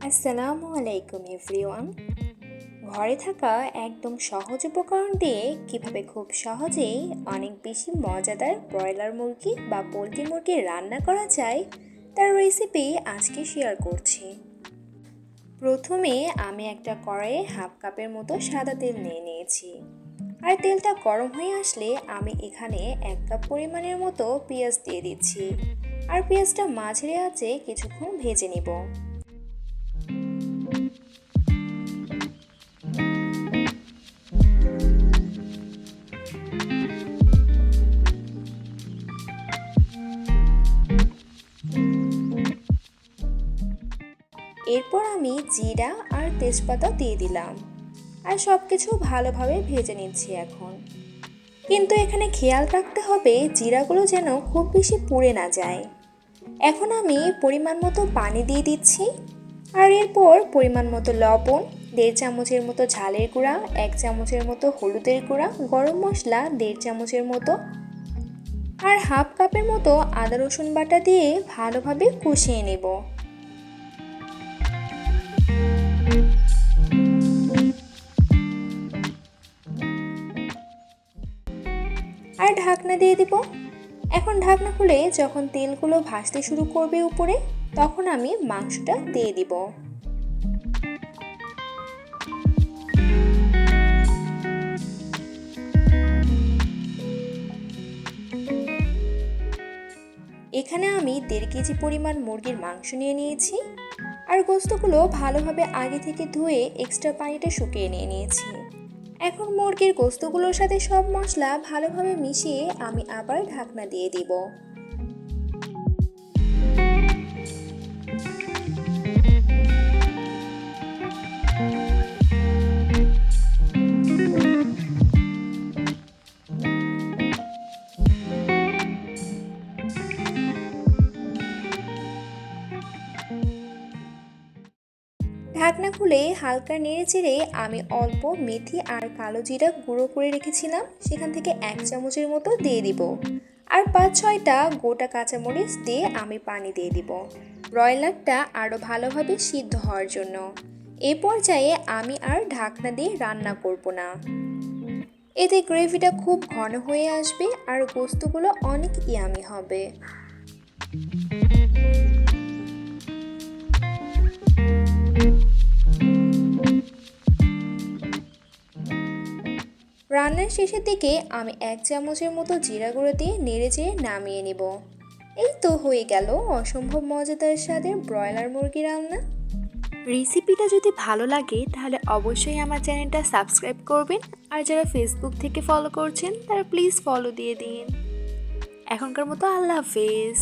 আসসালামু আলাইকুম এভরিওয়ান। ঘরে থাকা একদম সহজ উপকরণ দিয়ে কিভাবে খুব সহজেই অনেক বেশি মজাদার ব্রয়লার মুরগি বা পোলট্রি মুরগি রান্না করা যায় তার রেসিপি আজকে শেয়ার করছি। প্রথমে আমি একটা কড়াইয়ে হাফ কাপের মতো সাদা তেল নিয়ে নিয়েছি। আর তেলটা গরম হয়ে আসলে আমি এখানে 1 কাপ পরিমাণের মতো পেঁয়াজ দিয়ে দিচ্ছি। আর পেঁয়াজটা মাঝারি আঁচে কিছুক্ষণ ভেজে নিব। এরপর আমি জিরা আর তেজপাতা দিয়ে দিলাম আর সব কিছু ভালোভাবে ভেজে নিচ্ছি এখন। কিন্তু এখানে খেয়াল রাখতে হবে জিরাগুলো যেন খুব বেশি পুড়ে না যায়। এখন আমি পরিমাণ মতো পানি দিয়ে দিচ্ছি। আর এরপর পরিমাণ মতো লবণ, 1.5 চামচের মতো ঝালের গুঁড়া, 1 চামচের মতো হলুদের গুঁড়া, গরম মশলা 1.5 চামচের মতো আর হাফ কাপের মতো আদা রসুন বাটা দিয়ে ভালোভাবে কষিয়ে নেব। আর ঢাকনা দিয়ে দিব। এখন ঢাকনা খুলে যখন তেলগুলো ভাসতে শুরু করবে উপরে, তখন আমি মাংসটা দিয়ে দিব। এখানে আমি 1.5 কেজি পরিমাণ মুরগির মাংস নিয়ে নিয়েছি। আর গোস্তগুলো ভালোভাবে আগে থেকে ধুয়ে এক্সট্রা পানিটা শুকিয়ে নিয়েছি। এখন মুরগির গোস্তগুলোর সাথে সব মশলা ভালোভাবে মিশিয়ে আমি আবার ঢাকনা দিয়ে দিব। ঢাকনা খুলে হালকা নেড়েচেড়ে আমি অল্প মেথি আর কালো জিরা গুঁড়ো করে রেখেছিলাম সেখান থেকে 1 চামচের মতো দিয়ে দিব। আর 5-6টা গোটা কাঁচামরিচ দিয়ে আমি পানি দিয়ে দিব ব্রয়লারটা আরও ভালোভাবে সিদ্ধ হওয়ার জন্য। এ পর্যায়ে আমি আর ঢাকনা দিয়ে রান্না করব না। এতে গ্রেভিটা খুব ঘন হয়ে আসবে আর গোস্তগুলো অনেক ইয়ামি হবে। রান্নার শেষের দিকে আমি 1 চামচের মতো জিরা গুঁড়ো দিয়ে নেড়েচেড়ে নামিয়ে নেব। এই তো হয়ে গেল অসম্ভব মজাদার স্বাদের ব্রয়লার মুরগি রান্না। রেসিপিটা যদি ভালো লাগে তাহলে অবশ্যই আমার চ্যানেলটা সাবস্ক্রাইব করবেন। আর যারা ফেসবুক থেকে ফলো করছেন তারা প্লিজ ফলো দিয়ে দিন। এখনকার মতো আল্লাহ হাফেজ।